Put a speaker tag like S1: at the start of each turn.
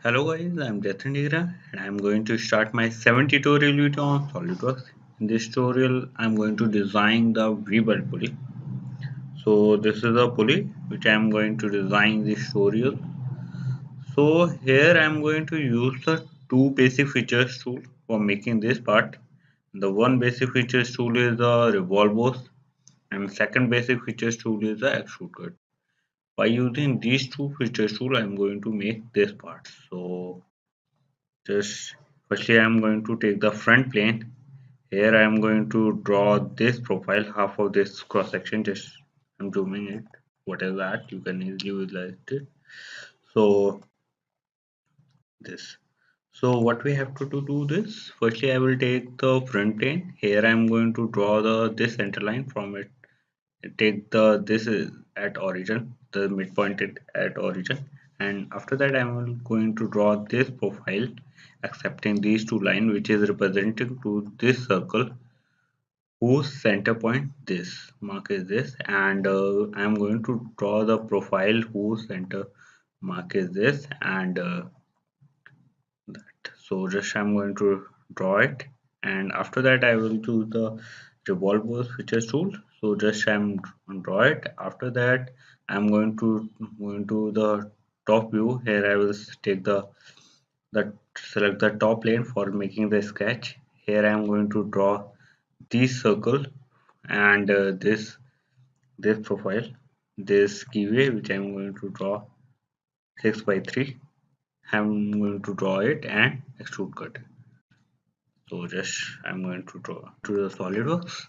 S1: Hello guys, I'm Jatin Negra and I'm going to start my 7th tutorial video on SolidWorks. In this tutorial, I'm going to design the rebuild pulley. So this is a pulley which I'm going to design this tutorial. So here I'm going to use the two basic features tool for making this part. The one basic features tool is the revolved and second basic features tool is the extrude cut. By using these two features tool, I'm going to make this part. So just firstly, I'm going to take the front plane. Here I am going to draw this profile, half of this cross section. Just I'm zooming it. What is that? You can easily visualize it. So this. So what we have to do this? Firstly, I will take the front plane. Here I am going to draw the this center line from it. Take the this is at origin, the midpoint at origin, and after that I'm going to draw this profile accepting these two lines, which is representing to this circle whose center point this mark is this, and I'm going to draw the profile whose center mark is this, and that. So just I'm going to draw it, and after that I will choose the revolve features tool. So just I'm draw it. After that I'm going to go into the top view. Here I will take the select the top plane for making the sketch. Here I am going to draw this circle and this profile, this keyway which I am going to draw 6 by 3. I'm going to draw it and extrude cut. So just I'm going to draw to the SolidWorks.